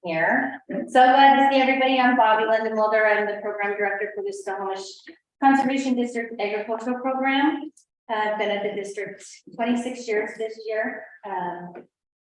Here. So glad to see everybody. I'm Bobby Lindenwilder. I'm the program director for the Snohomish Conservation District Agricultural Program. I've been at the district 26 years this year.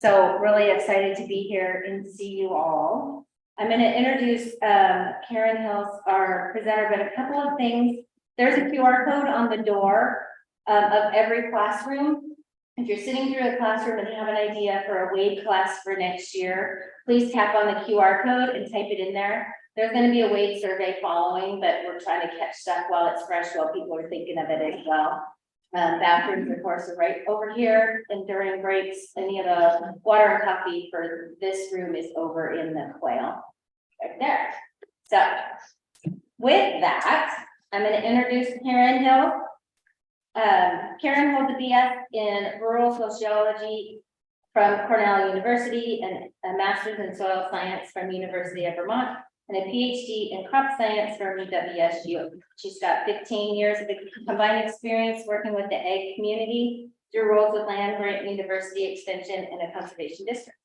So really excited to be here and see you all. I'm going to introduce Karen Hills, our presenter, but a couple of things. There's a QR code on the door of every classroom. If you're sitting through a classroom and have an idea for a WADE class for next year, please tap on the QR code and type it in there. There's going to be a WADE survey following, but we're trying to catch stuff while it's fresh, while people are thinking of it as well. Bathrooms, of course, are right over here, and during breaks, any of the water and coffee for this room is over in the quail right there. So with that, I'm going to introduce Karen Hill. Karen holds a BS in rural sociology from Cornell University and a master's in soil science from University of Vermont and a PhD in crop science from WSCC. She's got 15 years of combined experience working with the ag community through roles with land grant, university extension, and a conservation district.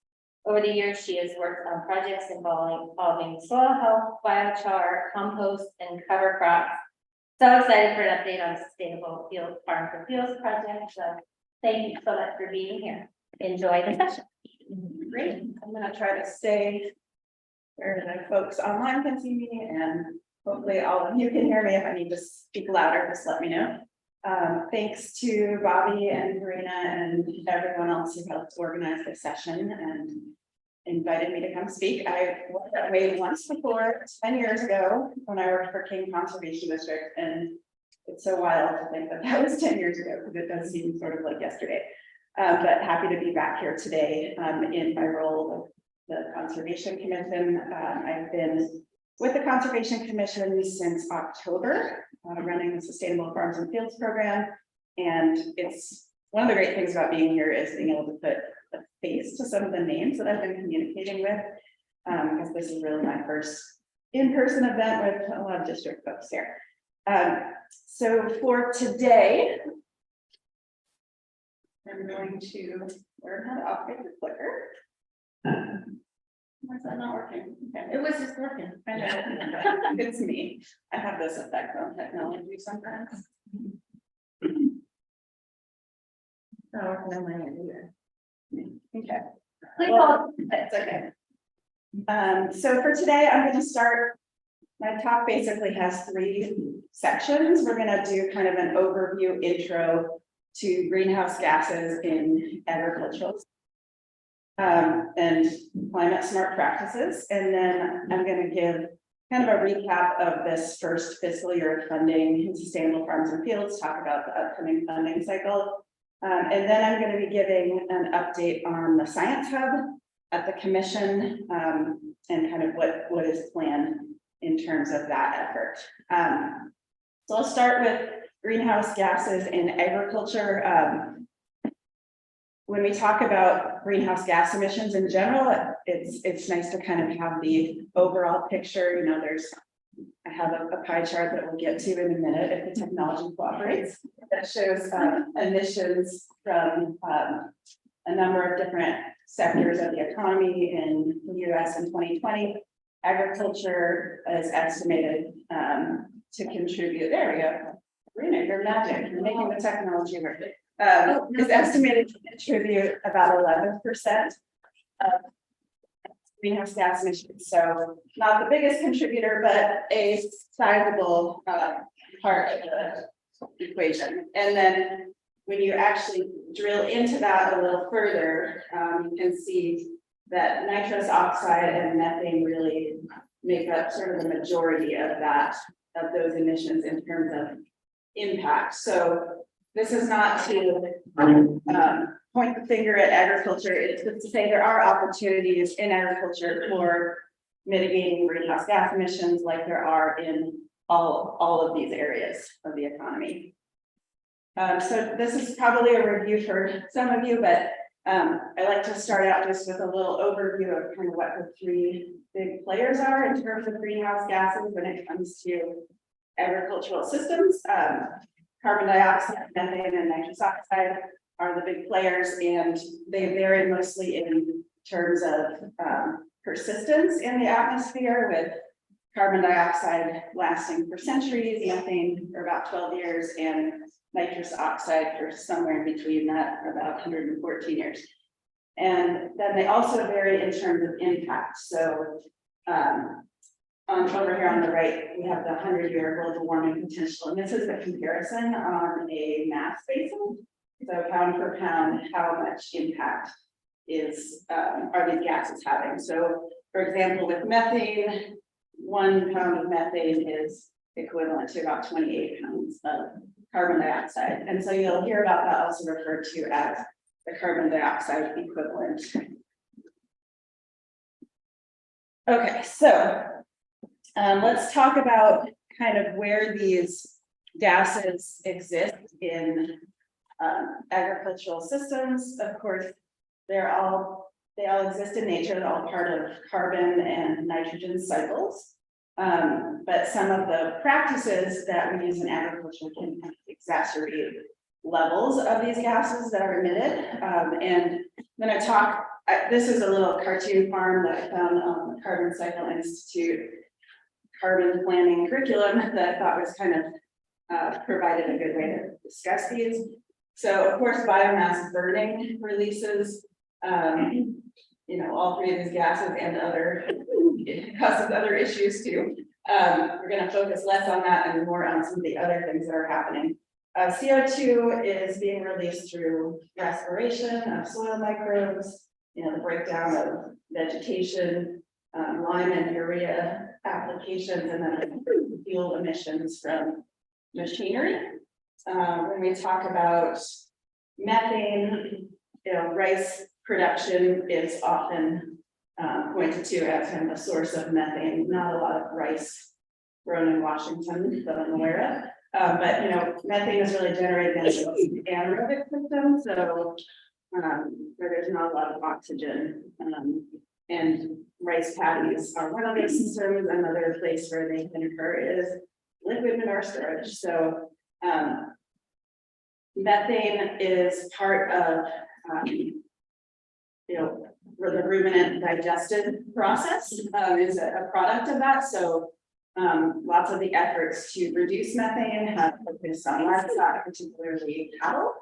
Over the years, she has worked on projects involving soil health, biochar, compost, and cover crops. So excited for an update on Sustainable Field Farm for Fields project. So thank you so much for being here. Enjoy the session. Great. I'm going to try to stay where the folks online can see me, and hopefully all of you can hear me. If I need to speak louder, just let me know. Thanks to Bobby and Verena and everyone else who helped organize this session and invited me to come speak. I worked at WADE once before, 10 years ago, when I worked for King Conservation District, and it's so wild to think that that was 10 years ago, because it does seem sort of like yesterday. But happy to be back here today in my role with the Conservation Commission. I've been with the Conservation Commission since October, running the Sustainable Farms and Fields program. And it's one of the great things about being here is being able to put a face to some of the names that I've been communicating with, because this is really my first in-person event with a lot of district folks here. So for today, I'm going to learn how to operate the clicker. Why is that not working? Okay. It was just working. I know. It's me. I have this effect on technology sometimes. Not working on my end either. Okay. Well, That's okay. So for today, I'm going to start. My talk basically has 3 sections. We're going to do kind of an overview intro to greenhouse gases in agricultural and climate smart practices. And then I'm going to give kind of a recap of this first fiscal year of funding in Sustainable Farms and Fields, talk about the upcoming funding cycle. And then I'm going to be giving an update on the Science Hub at the Commission and kind of what is planned in terms of that effort. So I'll start with greenhouse gases in agriculture. When we talk about greenhouse gas emissions in general, it's nice to kind of have the overall picture. You know, I have a pie chart that we'll get to in a minute if the technology cooperates, that shows emissions from a number of different sectors of the economy in the US in 2020. Agriculture is estimated to contribute. There we go. Verena, you're magic. You're making the technology work. Is estimated to contribute about 11% of greenhouse gas emissions. So not the biggest contributor, but a sizable part of the equation. And then when you actually drill into that a little further, you can see that nitrous oxide and methane really make up sort of the majority of those emissions in terms of impact. So this is not to point the finger at agriculture. It's just to say there are opportunities in agriculture for mitigating greenhouse gas emissions, like there are in all of these areas of the economy. So this is probably a review for some of you, but I like to start out just with a little overview of kind of what the 3 big players are in terms of greenhouse gases when it comes to agricultural systems. Carbon dioxide, methane, and nitrous oxide are the big players, and they vary mostly in terms of persistence in the atmosphere, with carbon dioxide lasting for centuries, methane for about 12 years, and nitrous oxide for somewhere in between that, for about 114 years. And then they also vary in terms of impact. So over here on the right, we have the 100-year global warming potential, and this is a comparison on a mass basis. So pound per pound, how much impact are these gases having? So, for example, with methane, 1 pound of methane is equivalent to about 28 pounds of carbon dioxide. And so you'll hear about that also referred to as the carbon dioxide equivalent. Okay, so let's talk about kind of where these gases exist in agricultural systems. Of course, they all exist in nature. They're all part of carbon and nitrogen cycles. But some of the practices that we use in agriculture can exacerbate levels of these gases that are emitted. And I'm going to talk, this is a little cartoon farm that I found on the Carbon Cycle Institute carbon planning curriculum that I thought was kind of provided a good way to discuss these. So of course, biomass burning releases, all three of these gases and it causes other issues too. We're going to focus less on that and more on some of the other things that are happening. CO2 is being released through respiration of soil microbes, the breakdown of vegetation, lime and urea applications, and then fuel emissions from machinery. When we talk about methane, rice production is often pointed to as kind of a source of methane. Not a lot of rice grown in Washington that I'm aware of. But methane is really generated in the anaerobic system, so where there's not a lot of oxygen. And rice paddies are one of those systems. Another place where they can occur is liquid manure storage. So methane is part of where the ruminant digestive process is a product of that. So lots of the efforts to reduce methane have focused on livestock, particularly cattle.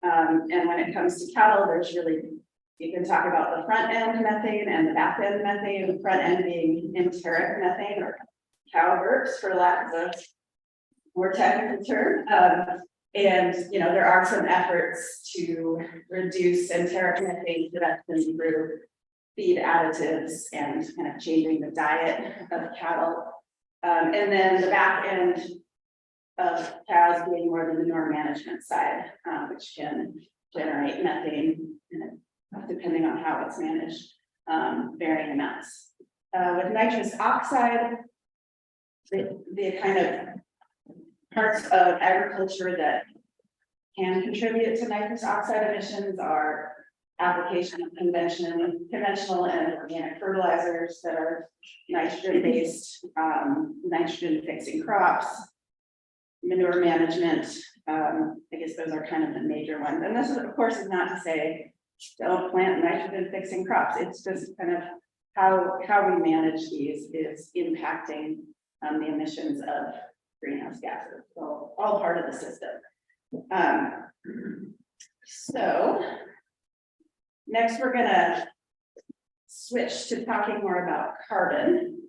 And when it comes to cattle, there's really, you can talk about the front end methane and the back end methane, the front end being enteric methane or cow burps, for lack of a more technical term. And there are some efforts to reduce enteric methane production through feed additives and kind of changing the diet of cattle. And then the back end of cows being more the manure management side, which can generate methane, depending on how it's managed, varying amounts. With nitrous oxide, the kind of parts of agriculture that can contribute to nitrous oxide emissions are application of conventional and organic fertilizers that are nitrogen-based, nitrogen-fixing crops, manure management. I guess those are kind of the major ones. And this, of course, is not to say don't plant nitrogen-fixing crops. It's just kind of how we manage these is impacting the emissions of greenhouse gases. So all part of the system. So next, we're going to switch to talking more about carbon,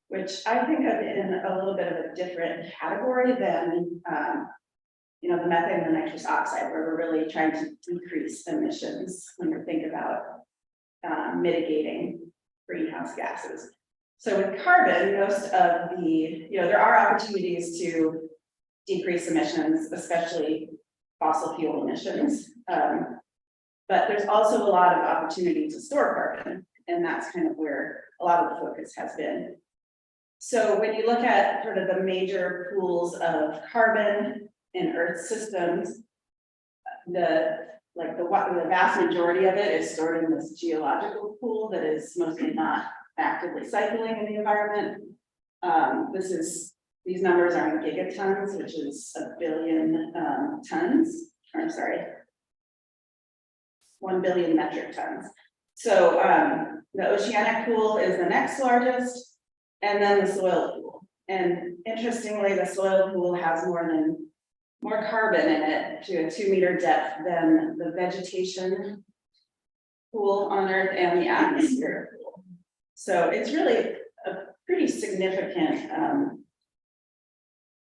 which I think of in a little bit of a different category than the methane and the nitrous oxide, where we're really trying to decrease emissions when we think about mitigating greenhouse gases. So with carbon, most of there are opportunities to decrease emissions, especially fossil fuel emissions. But there's also a lot of opportunity to store carbon, and that's kind of where a lot of the focus has been. So when you look at sort of the major pools of carbon in Earth systems, the vast majority of it is stored in this geological pool that is mostly not actively cycling in the environment. These numbers are in gigatons, which is 1 billion tons. I'm sorry, 1 billion metric tons. So The oceanic pool is the next largest, and then the soil pool. And interestingly, the soil pool has more carbon in it to a 2-meter depth than the vegetation pool on Earth and the atmosphere pool. So it's really a pretty significant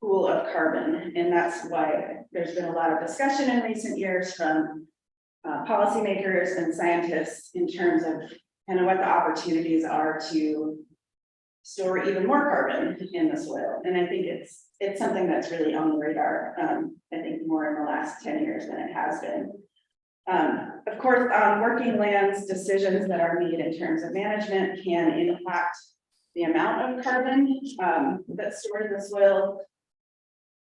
pool of carbon, and that's why there's been a lot of discussion in recent years from policymakers and scientists in terms of kind of what the opportunities are to store even more carbon in the soil. And I think it's something that's really on the radar, I think more in the last 10 years than it has been. Of course, on working lands, decisions that are made in terms of management can impact the amount of carbon that's stored in the soil.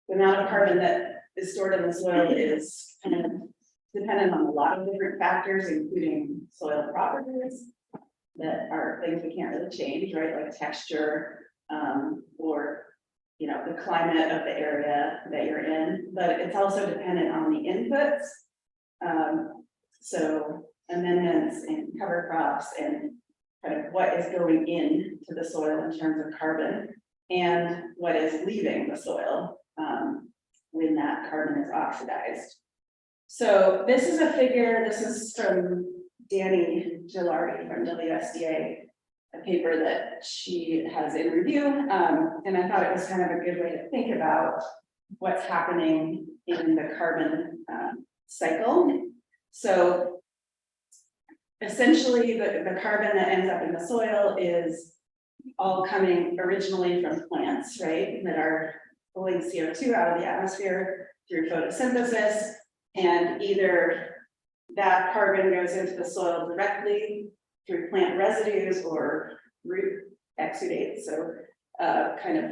The amount of carbon that is stored in the soil is kind of dependent on a lot of different factors, including soil properties that are things we can't really change, right? Like texture, or, you know, the climate of the area that you're in, but it's also dependent on the inputs. So amendments and cover crops and kind of what is going into the soil in terms of carbon and what is leaving the soil when that carbon is oxidized. So this is a figure, this is from Danny Gilardi from WSDA, a paper that she has in review. And I thought it was kind of a good way to think about what's happening in the carbon cycle. So essentially the carbon that ends up in the soil is all coming originally from plants, right? That are pulling CO2 out of the atmosphere through photosynthesis, and either that carbon goes into the soil directly through plant residues or root exudates, so kind of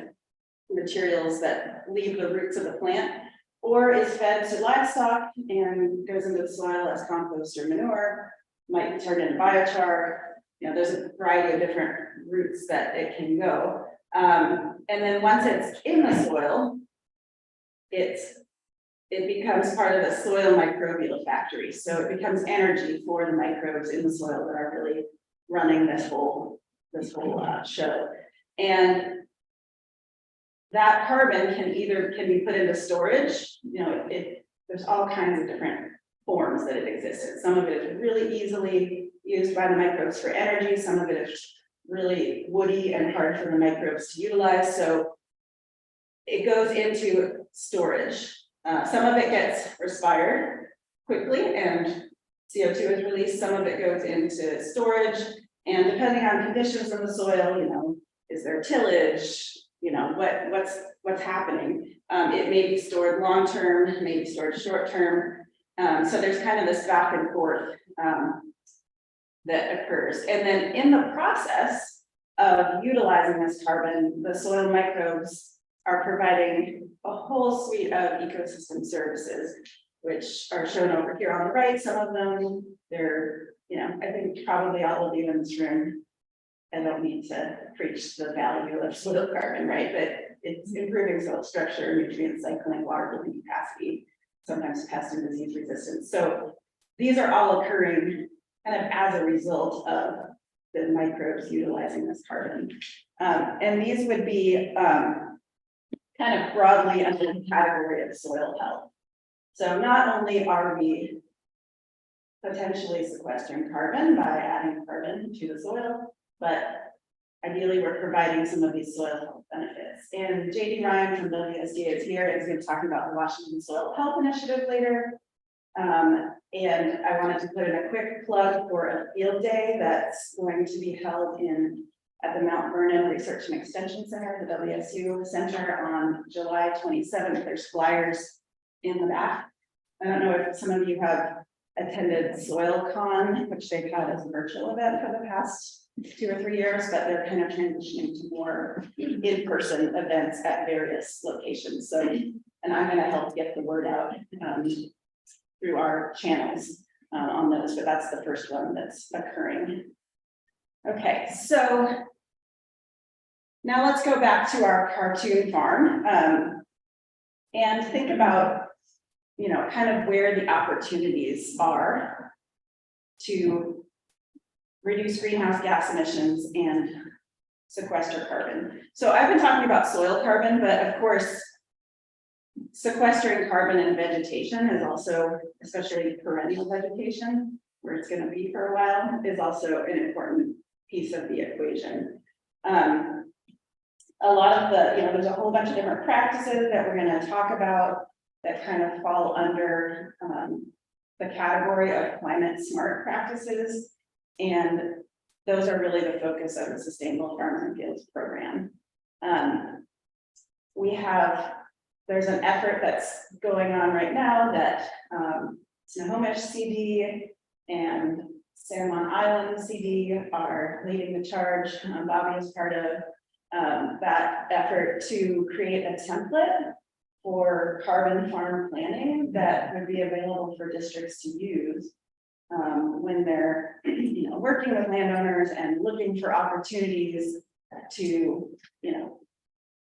materials that leave the roots of the plant, or is fed to livestock and goes into the soil as compost or manure, might be turned into biochar. You know, there's a variety of different routes that it can go. And then once it's in the soil, it becomes part of the soil microbial factory. So it becomes energy for the microbes in the soil that are really running this whole show. And that carbon can be put into storage. You know, there's all kinds of different forms that it exists in. Some of it is really easily used by the microbes for energy. Some of it is really woody and hard for the microbes to utilize. So it goes into storage. Some of it gets respired quickly and CO2 is released. Some of it goes into storage, and depending on conditions in the soil, you know, is there tillage? You know, what's happening? It may be stored long-term, may be stored short-term. So there's kind of this back and forth that occurs. And then in the process of utilizing this carbon, the soil microbes are providing a whole suite of ecosystem services, which are shown over here on the right. Some of them, they're, you know, I think probably all of you in this room, I don't need to preach the value of soil carbon, right? But it's improving soil structure, nutrient cycling, water holding capacity, sometimes pest and disease resistance. So these are all occurring kind of as a result of the microbes utilizing this carbon. And these would be kind of broadly under the category of soil health. So not only are we potentially sequestering carbon by adding carbon to the soil, but ideally we're providing some of these soil health benefits. And JD Ryan from WSDA is here and is going to talk about the Washington Soil Health Initiative later. And I wanted to put in a quick plug for a field day that's going to be held at the Mount Vernon Research and Extension Center, the WSU Center, on July 27th. There's flyers in the back. I don't know if some of you have attended SoilCon, which they've had as a virtual event for the past 2 or 3 years, but they're kind of transitioning to more in-person events at various locations. So, and I'm going to help get the word out through our channels on those, but that's the first one that's occurring. Okay, so now let's go back to our cartoon farm and think about, you know, kind of where the opportunities are to reduce greenhouse gas emissions, and sequester carbon. So I've been talking about soil carbon, but of course, sequestering carbon in vegetation is also, especially perennial vegetation, where it's going to be for a while, is also an important piece of the equation. A lot of the, there's a whole bunch of different practices that we're going to talk about that kind of fall under the category of climate smart practices. And those are really the focus of the Sustainable Farms and Fields program. There's an effort that's going on right now that Snohomish CD and San Juan Island CD are leading the charge. Bobby is part of that effort to create a template for carbon farm planning that would be available for districts to use when they're working with landowners and looking for opportunities to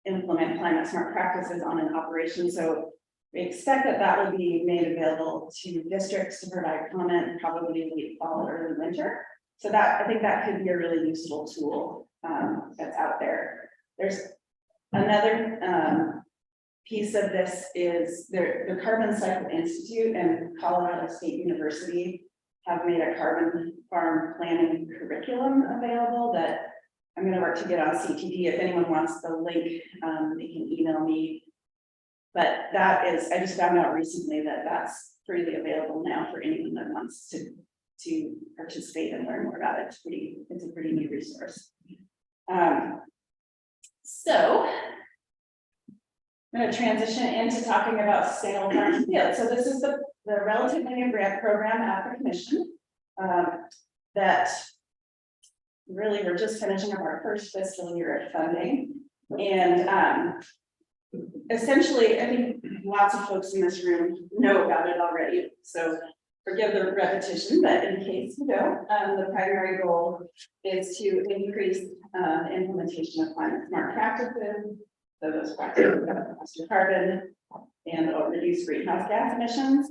implement climate smart practices on an operation. So we expect that will be made available to districts to provide comment probably late fall or early winter. So I think that could be a really useful tool that's out there. There's another piece of this is the Carbon Cycle Institute and Colorado State University have made a carbon farm planning curriculum available that I'm going to work to get on CTD. If anyone wants the link, they can email me. But I just found out recently that that's freely available now for anyone that wants to participate and learn more about it. It's a pretty neat resource. So I'm going to transition into talking about Sustainable Farms and Fields. So this is the relatively new grant program at the commission that really we're just finishing up our first fiscal year of funding. And essentially, I think lots of folks in this room know about it already. So forgive the repetition, but in case you don't, the primary goal is to increase the implementation of climate smart practices. So those practices sequester carbon and reduce greenhouse gas emissions.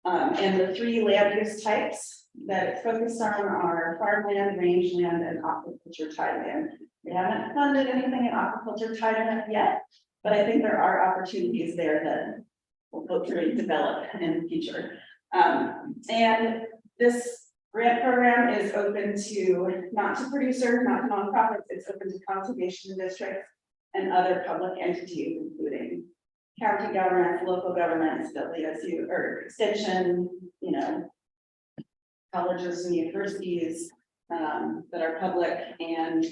And the three land use types that it's focused on are farmland, rangeland, and aquaculture tideland. We haven't funded anything in aquaculture tideland yet, but I think there are opportunities there that will hopefully develop in the future. And this grant program is open to not to producers, not to nonprofits. It's open to conservation districts and other public entities, including county governments, local governments, WSU or extension, colleges and universities that are public, and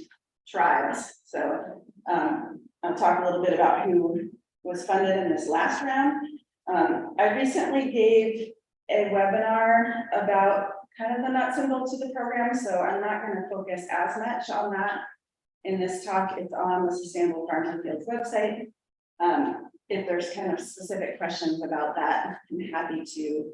tribes. So I'll talk a little bit about who was funded in this last round. I recently gave a webinar about kind of the nuts and bolts of the program, so I'm not going to focus as much on that in this talk. It's on the Sustainable Farms and Fields website. If there's kind of specific questions about that, I'm happy to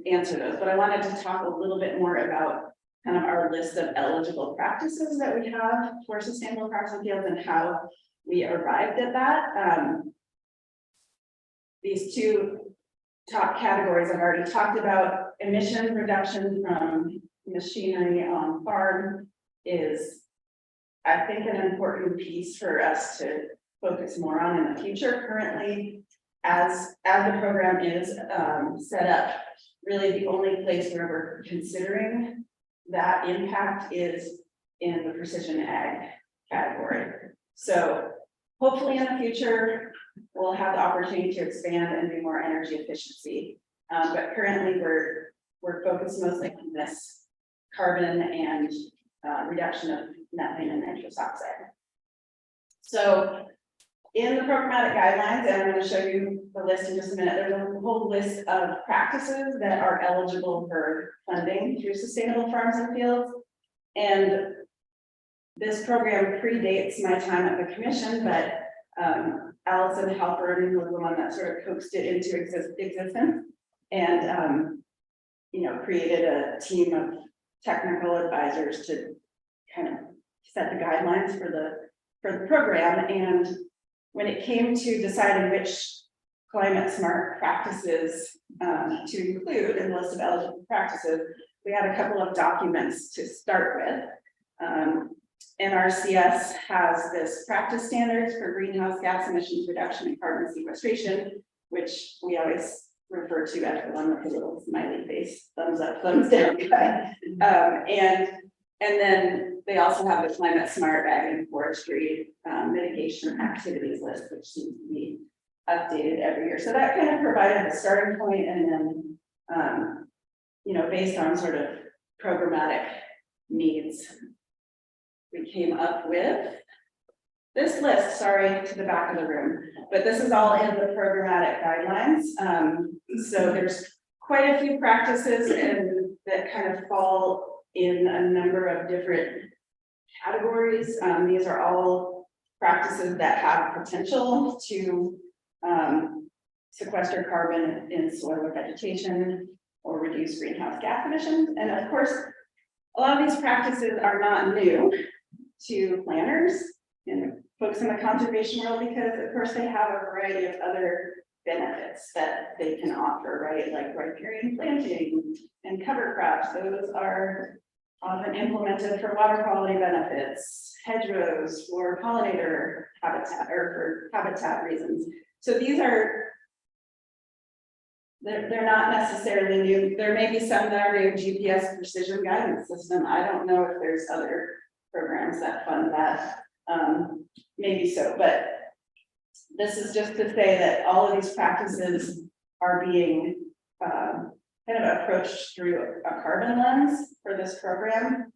answer those. But I wanted to talk a little bit more about kind of our list of eligible practices that we have for Sustainable Farms and Fields and how we arrived at that. These two top categories I've already talked about. Emission reduction from machinery on farm is, I think, an important piece for us to focus more on in the future. Currently, as the program is set up, really the only place where we're considering that impact is in the precision ag category. So hopefully in the future, we'll have the opportunity to expand and do more energy efficiency. But currently we're focused mostly on this carbon and reduction of methane and nitrous oxide. So in the programmatic guidelines, and I'm going to show you the list in just a minute, there's a whole list of practices that are eligible for funding through Sustainable Farms and Fields. And this program predates my time at the commission, but Allison Halpern was the one that sort of coaxed it into existence and created a team of technical advisors to kind of set the guidelines for the program. And when it came to deciding which climate smart practices to include in the list of eligible practices, we had a couple of documents to start with. NRCS has this practice standards for greenhouse gas emissions reduction and carbon sequestration, which we always refer to as the one with the little smiley face, thumbs up, thumbs down guy. And then they also have the climate smart ag and forestry mitigation activities list, which seems to be updated every year. So that kind of provided a starting point, and then based on sort of programmatic needs, we came up with this list, sorry, to the back of the room, but this is all in the programmatic guidelines. So there's quite a few practices and that kind of fall in a number of different categories. These are all practices that have potential to sequester carbon in soil or vegetation or reduce greenhouse gas emissions. And of course, a lot of these practices are not new to planners and folks in the conservation world, because of course they have a variety of other benefits that they can offer, right? Like riparian planting and cover crops. Those are often implemented for water quality benefits, hedgerows for pollinator habitat or for habitat reasons. So these are, they're not necessarily new. There may be some that are new, GPS precision guidance system. I don't know if there's other programs that fund that, maybe so, but this is just to say that all of these practices are being kind of approached through a carbon lens for this program,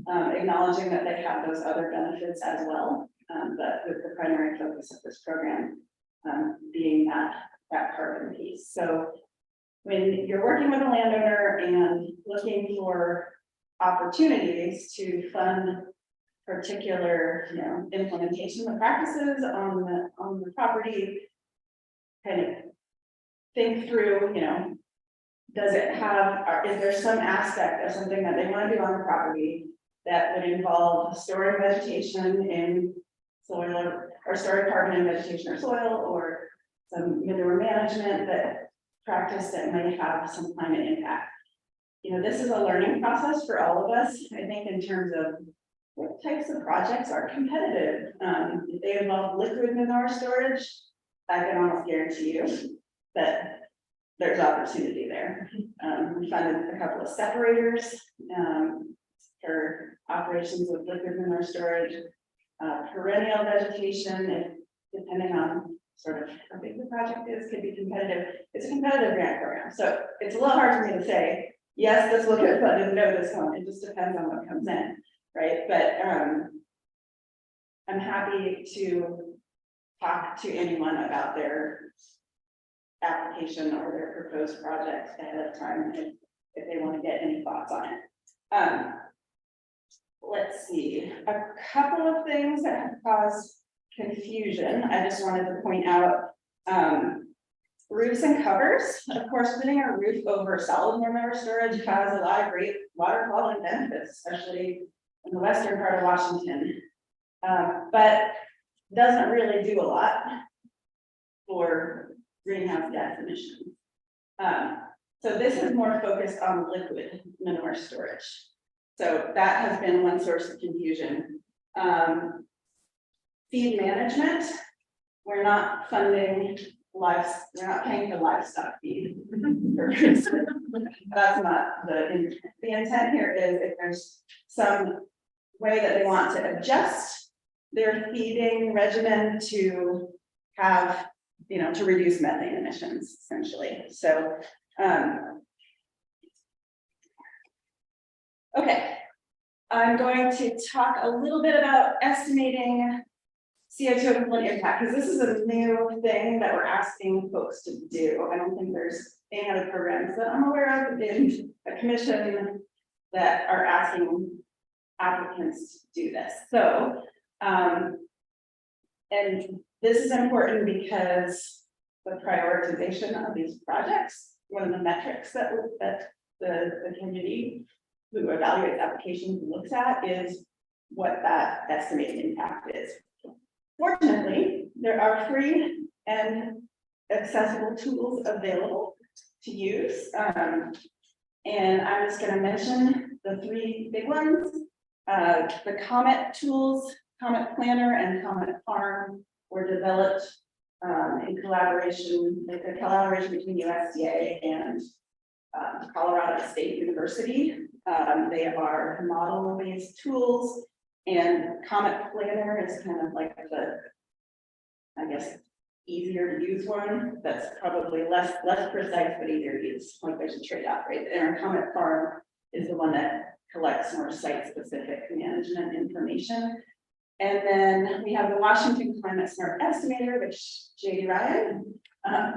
acknowledging that they have those other benefits as well, but with the primary focus of this program being that carbon piece. So when you're working with a landowner and looking for opportunities to fund particular, implementation of practices on the property, kind of think through, does it have, or is there some aspect of something that they want to do on the property that would involve storing vegetation in soil or storing carbon in vegetation or soil, or some manure management that practice that might have some climate impact? This is a learning process for all of us, I think, in terms of what types of projects are competitive. If they involve liquid manure storage, I can almost guarantee you that there's opportunity there. We funded a couple of separators for operations with liquid manure storage, perennial vegetation, depending on sort of how big the project is, could be competitive. It's a competitive grant program, so it's a little hard for me to say, yes, this will get funded, no, this won't. It just depends on what comes in. Right, but I'm happy to talk to anyone about their application or their proposed project ahead of time if they want to get any thoughts on it. Let's see, a couple of things that have caused confusion. I just wanted to point out roofs and covers. Of course, putting a roof over solid manure storage has a lot of great water quality benefits, especially in the western part of Washington, but doesn't really do a lot for greenhouse gas emissions. So this is more focused on liquid manure storage. So that has been one source of confusion. Feed management, we're not funding livestock, we're not paying for livestock feed. That's not the intent. The intent here is if there's some way that they want to adjust their feeding regimen to have, to reduce methane emissions, essentially. So, okay, I'm going to talk a little bit about estimating CO2 equivalent impact, because this is a new thing that we're asking folks to do. I don't think there's any other programs that I'm aware of in a commission that are asking applicants to do this. So, and this is important because the prioritization of these projects, one of the metrics that the committee who evaluates applications looks at is what that estimated impact is. Fortunately, there are free and accessible tools available to use. And I'm just going to mention the three big ones. The Comet tools, Comet Planner and Comet Farm were developed in collaboration, the collaboration between USDA and Colorado State University. They are model-based tools, and Comet Planner is kind of like the, I guess, easier to use one. That's probably less precise, but easier to use. Like there's a trade-off, right? And our Comet Farm is the one that collects more site-specific management information. And then we have the Washington Climate Smart Estimator, which JD Ryan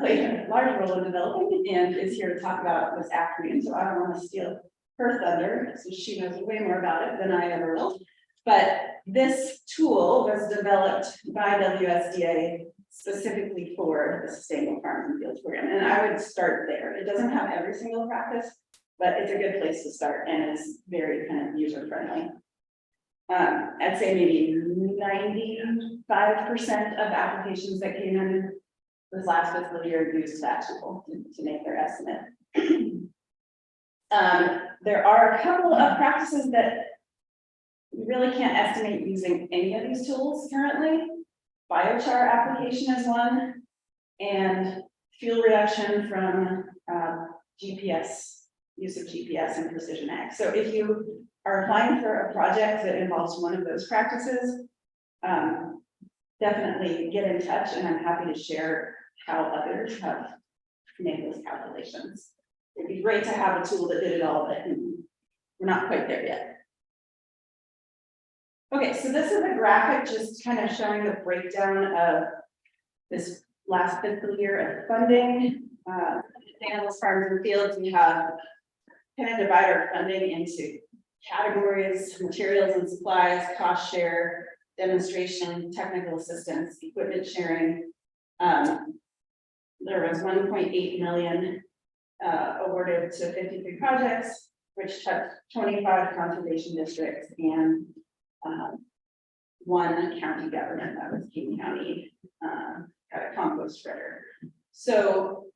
played a large role in developing and is here to talk about this afternoon. So I don't want to steal her thunder, so she knows way more about it than I ever will. But this tool was developed by WSDA specifically for the Sustainable Farms and Fields program. And I would start there. It doesn't have every single practice, but it's a good place to start and is very kind of user friendly. I'd say maybe 95% of applications that came in this last fiscal year used that tool to make their estimate. There are a couple of practices that you really can't estimate using any of these tools currently. Biochar application is one, and fuel reduction from GPS, use of GPS and precision ag. So if you are applying for a project that involves one of those practices, definitely get in touch, and I'm happy to share how others have made those calculations. It'd be great to have a tool that did it all, but we're not quite there yet. Okay, so this is a graphic just kind of showing the breakdown of this last fiscal year of funding. Animals, farms, and fields, we have kind of divide our funding into categories: materials and supplies, cost share, demonstration, technical assistance, equipment sharing. There was 1.8 million awarded to 53 projects, which touched 25 conservation districts and one county government, that was King County, got a compost shredder. So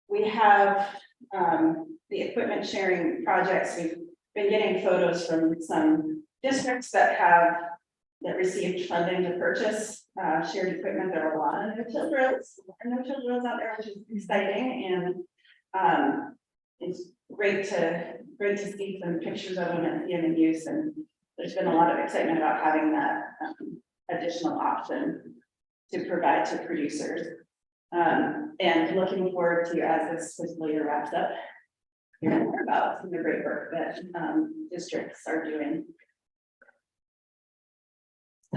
we have the equipment sharing projects. We've been getting photos from some districts that received funding to purchase shared equipment. There were a lot of no-till drills out there, which is exciting, and it's great to see some pictures of them and see them in use. And there's been a lot of excitement about having that additional option to provide to producers. And looking forward to, as this fiscal year wraps up, hearing more about some of the great work that districts are doing.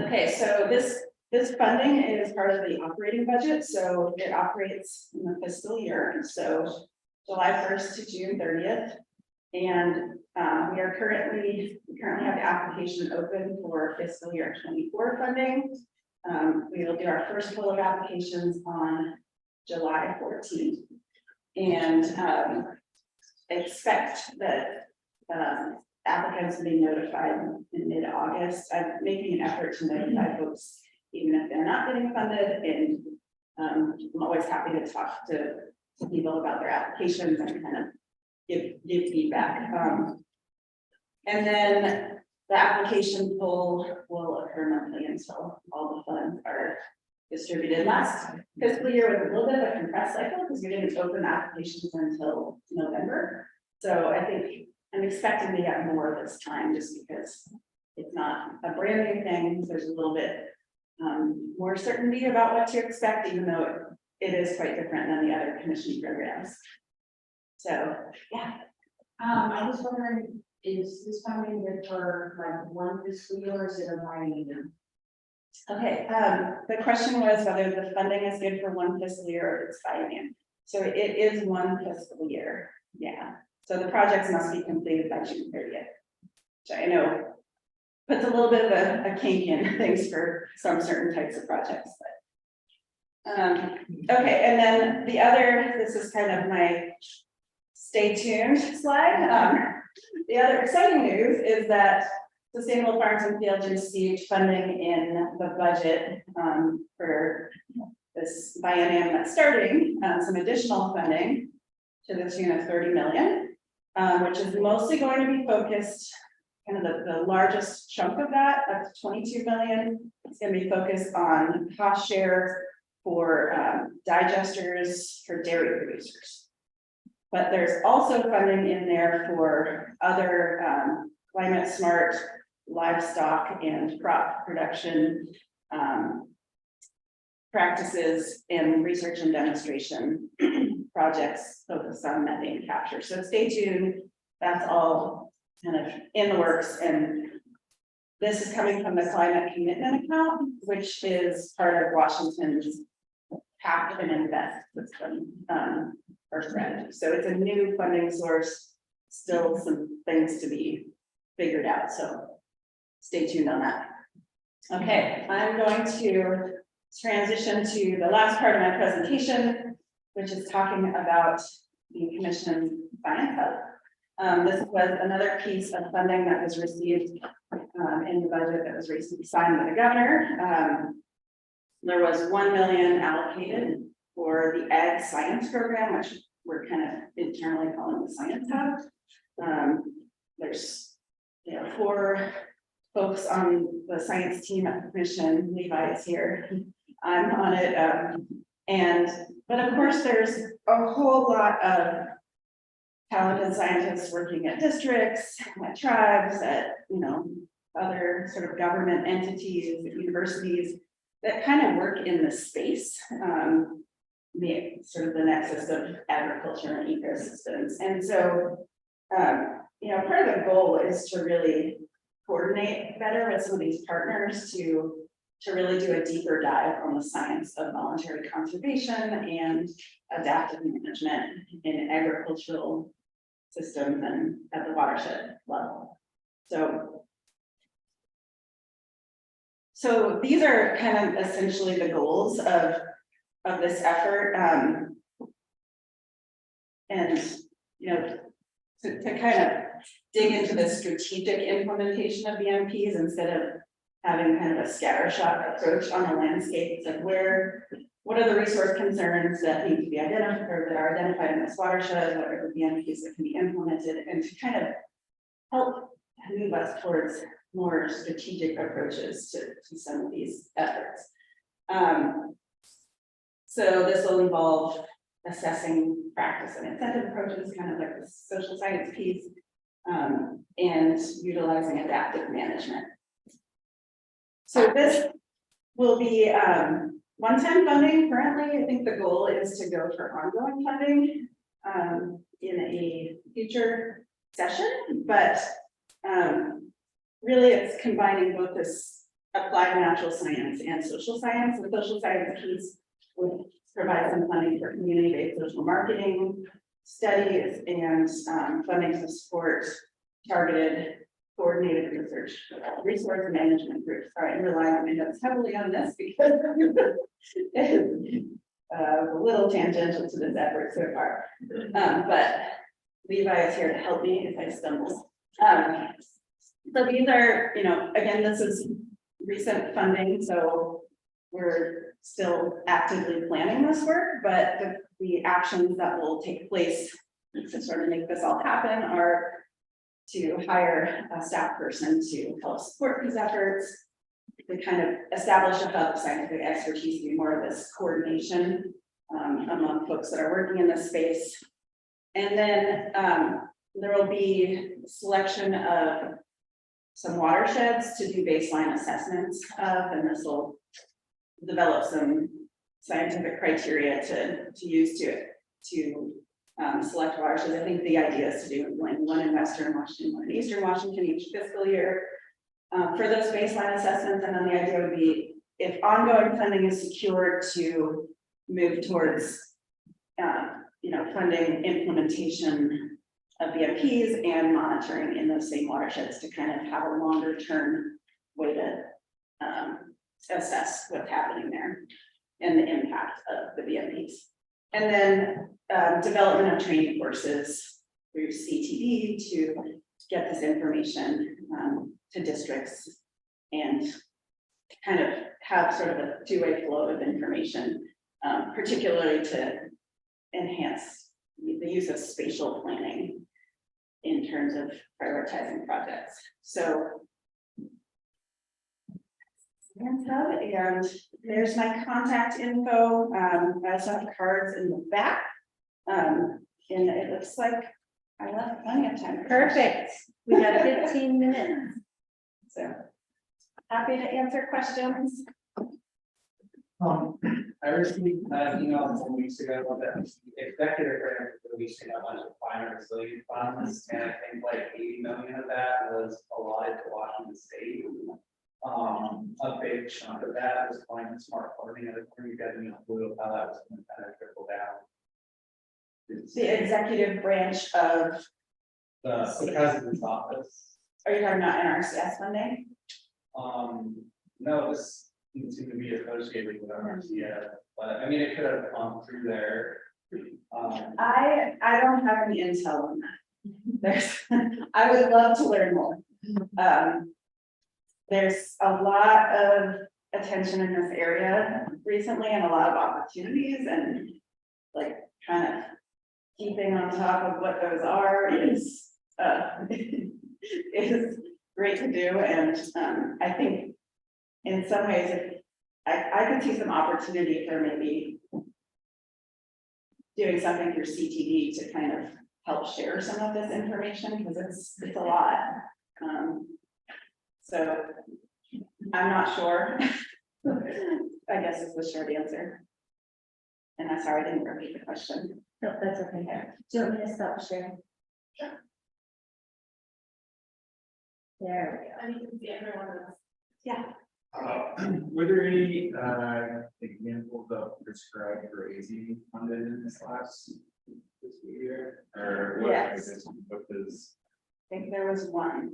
Okay, so this funding is part of the operating budget, so it operates in the fiscal year, so July 1st to June 30th. And we currently have the application open for fiscal year 24 funding. We will do our first pool of applications on July 14th, and expect that applicants will be notified in mid-August. I'm making an effort to notify folks even if they're not getting funded, and I'm always happy to talk to people about their applications and kind of give feedback. And then the application pool will occur monthly until all the funds are distributed. Last fiscal year was a little bit of a compressed cycle because we didn't open applications until November. So I think I'm expecting to get more this time, just because it's not a brand new thing. There's a little bit more certainty about what to expect, even though it is quite different than the other commission programs. So yeah. I was wondering, is this funding good for like one fiscal year, or is it a biennium? Okay, the question was whether the funding is good for one fiscal year or it's biennium. So it is one fiscal year, yeah. So the projects must be completed by June 30th, which I know puts a little bit of a kink in things for some certain types of projects. But, okay, and then the other, this is kind of my stay tuned slide. The other exciting news is that Sustainable Farms and Fields received funding in the budget for this biennium that's starting, some additional funding. to the tune of 30 million, which is mostly going to be focused, kind of the largest chunk of that, up to 22 million. It's going to be focused on cost share for digesters for dairy producers. But there's also funding in there for other climate smart livestock and crop production practices and research and demonstration projects focused on methane capture. So stay tuned. That's all kind of in the works. And this is coming from the climate commitment account, which is part of Washington's Cap and Invest system or strategy. So it's a new funding source, still some things to be figured out. So stay tuned on that. Okay, I'm going to transition to the last part of my presentation, which is talking about the Commission Science Hub. This was another piece of funding that was received in the budget that was recently signed by the governor. There was 1 million allocated for the Ag Science program, which we're kind of internally calling the Science Hub. There's 4 folks on the science team at the commission. Levi is here. I'm on it. But of course, there's a whole lot of talented scientists working at districts, at tribes, at other sort of government entities, universities that kind of work in this space, the sort of the nexus of agriculture and ecosystems. And so, part of the goal is to really coordinate better with some of these partners to really do a deeper dive on the science of voluntary conservation and adaptive management in agricultural systems and at the watershed level. So these are kind of essentially the goals of this effort. To kind of dig into the strategic implementation of the MPs instead of having kind of a scattershot approach on the landscape. It's like what are the resource concerns that need to be identified or that are identified in this watershed? What are the MPs that can be implemented, and to kind of help move us towards more strategic approaches to some of these efforts. So this will involve assessing practice and incentive approaches, kind of like the social science piece, and utilizing adaptive management. So this will be one-time funding. Currently, I think the goal is to go for ongoing funding in a future session, but really it's combining both this applied natural science and social science. The social science piece would provide some funding for community-based social marketing studies and funding to support targeted coordinated research, resource management groups. All right, I'm relying on my notes heavily on this because it's a little tangential to this effort so far. But Levi is here to help me if I stumble. So these are, again, this is recent funding, so we're still actively planning this work, but the actions that will take place to sort of make this all happen are to hire a staff person to help support these efforts, to kind of establish a hub of scientific expertise, to do more of this coordination among folks that are working in this space. And then there will be selection of some watersheds to do baseline assessments of, and this will develop some scientific criteria to use to select watersheds. I think the idea is to do like one in Western Washington, one in Eastern Washington each fiscal year for those baseline assessments. And then the idea would be, if ongoing funding is secured, to move towards funding implementation of the MPs and monitoring in those same watersheds to kind of have a longer term way to assess what's happening there and the impact of the BMPs. And then development of training courses through CTD to get this information to districts and kind of have sort of a two-way flow of information, particularly to enhance the use of spatial planning in terms of prioritizing projects. So and there's my contact info. I also have cards in the back. And it looks like I left plenty of time. Perfect. We have 15 minutes. So happy to answer questions. I received an email some weeks ago that executive grant released a bunch of climate resilience funds, and I think like 80 million of that was allotted to Washington State. A big chunk of that was going to smart farming, and I think you guys need a clue of how that was going to kind of trickle down. The executive branch of, The president's office. are you talking about NRCS funding? No, this didn't seem to be associated with RCS, but I mean, it could have come through there. I don't have any intel on that. There's, I would love to learn more. There's a lot of attention in this area recently and a lot of opportunities, and like kind of keeping on top of what those are is is great to do. And I think in some ways, if I could see some opportunity for maybe doing something through CTD to kind of help share some of this information, because it's a lot. So I'm not sure. I guess is the short answer. And I'm sorry I didn't repeat the question. No, that's okay. Do you want me to stop sharing? There we go. I need to see everyone else. Yeah. Were there any examples of prescribed grazing funded in this last fiscal year? Or what? Yes. What does, I think there was one.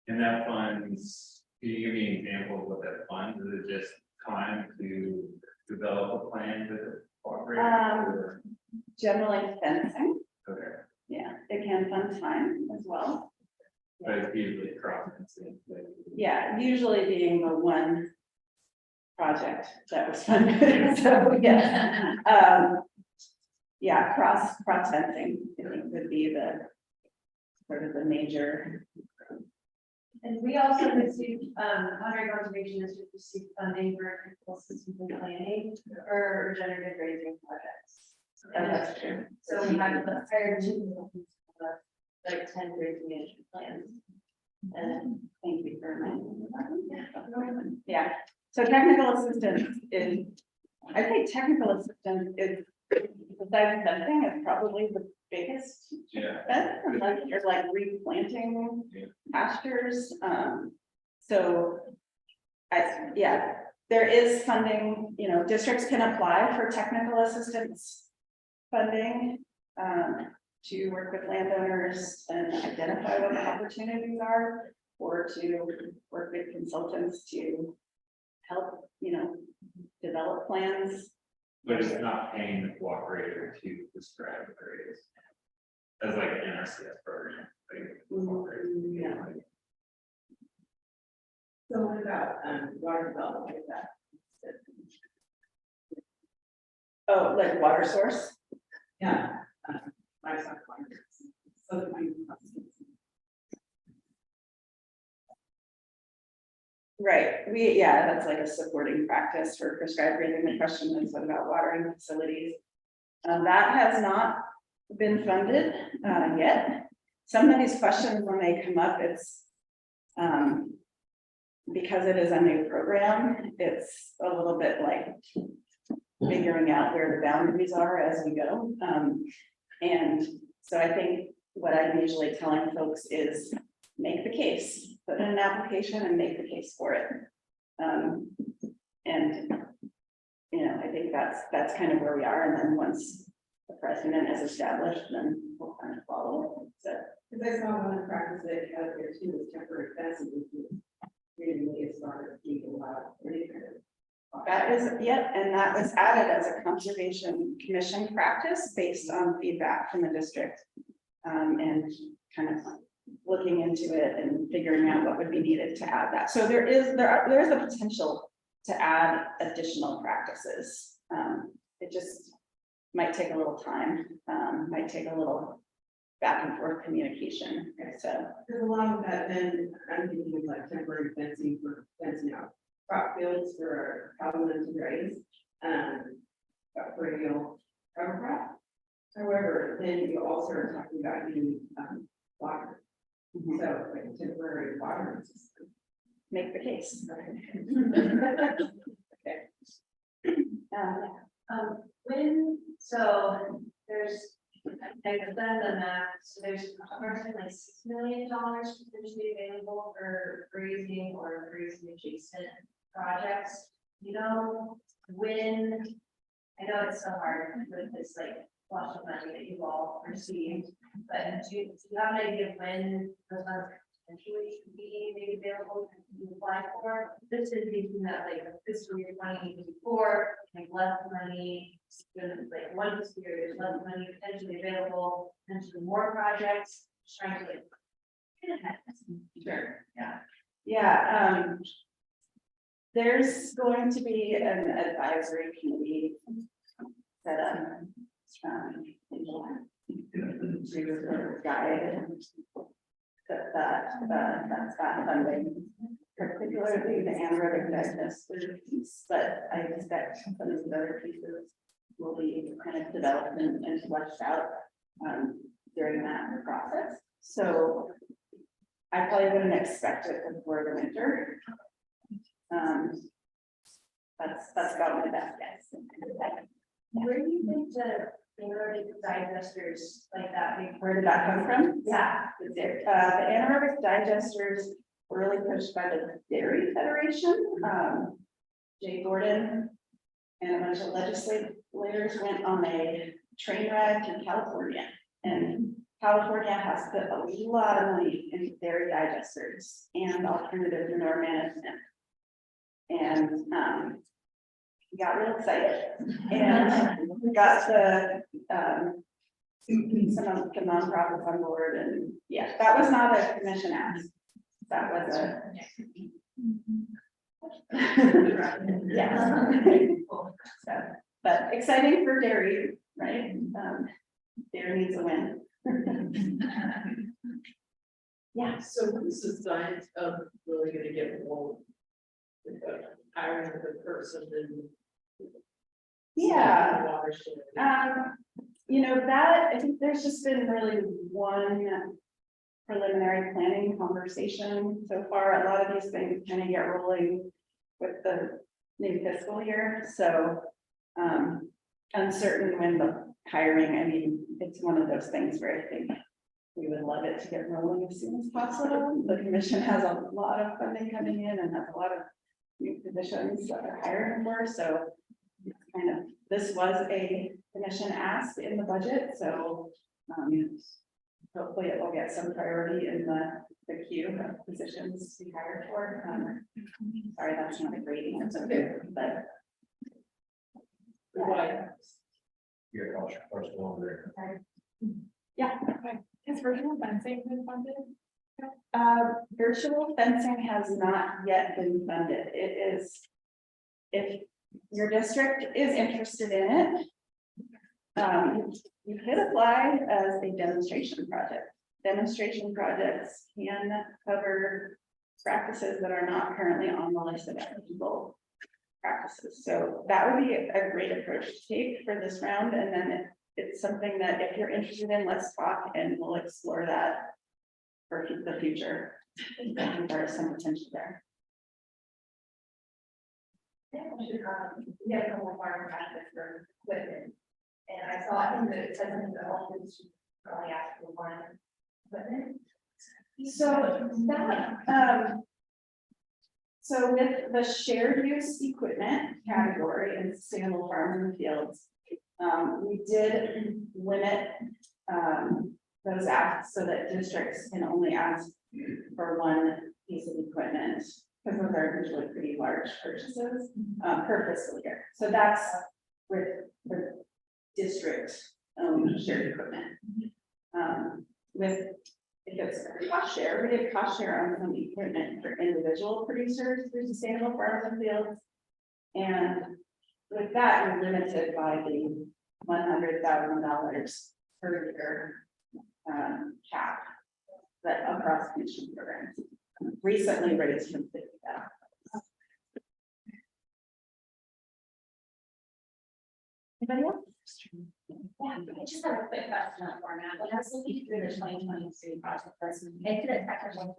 and that funds, can you give me an example of what that funds? Is it just time to develop a plan to cooperate? Or- Generally fencing. Okay, Yeah, it can fund time as well. but it's usually cross fencing. Yeah, usually being the one project that was funded. So yeah. Yeah, cross fencing, I think would be the sort of the major. And we also received, Connery Conservation District received funding for critical systems and planning for regenerative grazing projects. Oh, that's true. So we had hired two, like 10 grazing management plans. And Thank you for reminding me of that. Yeah, so technical assistance is, I think technical assistance is, besides fencing, is probably the biggest. Yeah. Like you're like replanting Yeah. pastures. So yeah, there is funding, districts can apply for technical assistance funding to work with landowners and identify what the opportunities are, or to work with consultants to help, develop plans. But it's not paying the cooperator to prescribe areas. As like an NRCS program. Yeah. so what about water development like that? Oh, like water source? Yeah. Livestock farmers. So the kind of processes. Right, that's like a supporting practice for prescribed grazing. The question is what about watering facilities? That has not been funded yet. Some of these questions, when they come up, it's because it is a new program, it's a little bit like figuring out where the boundaries are as we go. And so I think what I'm usually telling folks is make the case, put in an application and make the case for it. And I think that's kind of where we are. And then once the precedent is established, then we'll kind of follow. So Because I saw one practice that out there too was temporary fencing, which is really as far as people about. that is, yep, and that was added as a conservation commission practice based on feedback from the district. And kind of looking into it and figuring out what would be needed to add that. So there is a potential to add additional practices. It just might take a little time, might take a little back and forth communication, so. Because a lot of that, then I'm thinking of like temporary fencing for fencing out crop fields for cattle to graze, perennial cover crop. However, then you also are talking about using, water, so like a temporary water system. Make the case. When, so there's, I've done the math, so there's approximately like $6 million potentially available for grazing or grazing adjacent projects. You know, when, I know it's so hard with this like flush of money that you've all received, but do you have an idea of when those funds potentially should be made available to apply for? This is thinking that like fiscal year 2024, like less money, like one fiscal year, there's less money potentially available, potentially more projects, just trying to like. Get ahead. Sure, yeah. There's going to be an advisory committee set up. In July. To guide that's that funding, particularly the anaerobic digester piece, but I expect some of the other pieces will be kind of developed and fleshed out during that process. So I probably wouldn't expect it before the winter. That's about my best guess. Where do you think the anaerobic digesters like that? Where did that come from? Yeah. The anaerobic digesters were really pushed by the Dairy Federation. Jay Gordon and a bunch of legislators went on a train ride to California, and California has put a lot of money into dairy digesters and alternative manure management. And we got real excited, and we got some of the nonprofits on board, and yeah, that was not a commission ask. That was a yeah. So, but exciting for dairy, right? Dairy needs a win. Yeah. So what's the science of really gonna get involved with the hiring of the person and Yeah. watershed? You know, that, I think there's just been really one preliminary planning conversation so far. A lot of these things kind of get rolling with the new fiscal year, so uncertain when the hiring, I mean, it's one of those things where I think we would love it to get rolling as soon as possible. The commission has a lot of funding coming in and has a lot of new positions that they're hiring for, so it's kind of, this was a commission ask in the budget, so hopefully it will get some priority in the queue of positions to be hired for. Sorry, that's not a grading, it's okay, but Why? Your culture, first of all, there. yeah. Has virtual fencing been funded? Virtual fencing has not yet been funded. It is, if your district is interested in it, you could apply as a demonstration project. Demonstration projects can cover practices that are not currently on the list of eligible practices. So that would be a great approach to take for this round. And then it's something that if you're interested in, let's talk and we'll explore that for the future. I think there is some potential there. We had a couple of farm practice for equipment. And I saw, I think that it says in the office, should probably ask for one equipment. So that, so with the shared use equipment category in sustainable farms and fields, we did limit those asks so that districts can only ask for one piece of equipment, because those are usually pretty large purchases per fiscal year. So that's with the district shared equipment. With if it's a cost share, we did cost share on some equipment for individual producers through sustainable farms and fields. And with that, you're limited by the $100,000 per year cap that across commission programs. Recently raised from 50,000. Anybody else? Yeah, I just have a quick question on format. When I was looking through the 2023 project list, I did a technical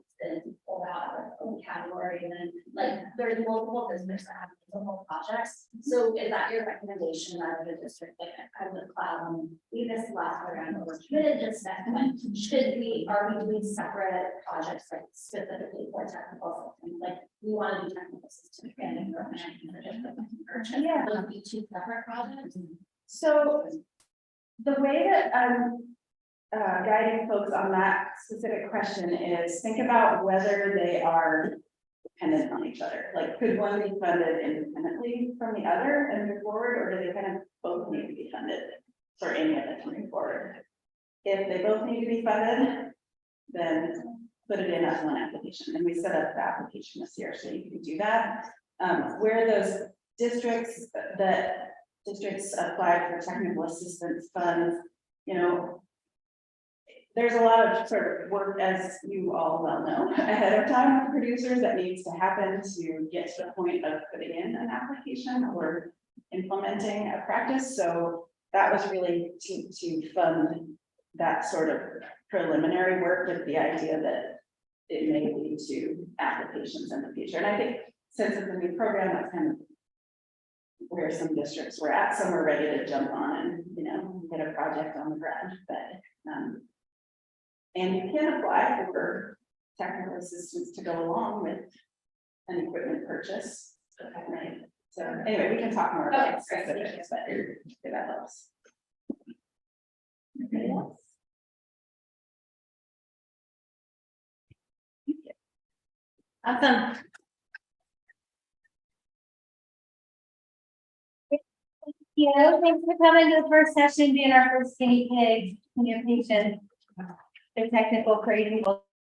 pulled out of a category and then like there's multiple districts that have multiple projects. So is that your recommendation that the district like kind of the cloud, we missed the last program, but we're committed to step one. Are we doing separate projects like specifically for technical systems? Like we want to do technical systems and Yeah. will it be two separate projects? So the way that I'm guiding folks on that specific question is think about whether they are dependent on each other. Like, could one be funded independently from the other and move forward, or do they kind of both need to be funded for any of it to move forward? If they both need to be funded, then put it in as one application, and we set up the application this year, so you can do that. Where those districts applied for technical assistance funds, you know, there's a lot of sort of work, as you all well know, ahead of time with producers that needs to happen to get to the point of putting in an application or implementing a practice. So that was really to fund that sort of preliminary work with the idea that it may lead to applications in the future. And I think since it's a new program, that's kind of where some districts were at. Some are ready to jump on and, you know, get a project on the ground, but and you can apply for technical assistance to go along with an equipment purchase. Right. So anyway, we can talk more about Okay, great, thank specifics, but if that helps. Anybody else? Awesome. You know, thanks for coming to the first session, being our first guinea pig, and your patience. The technical crazy.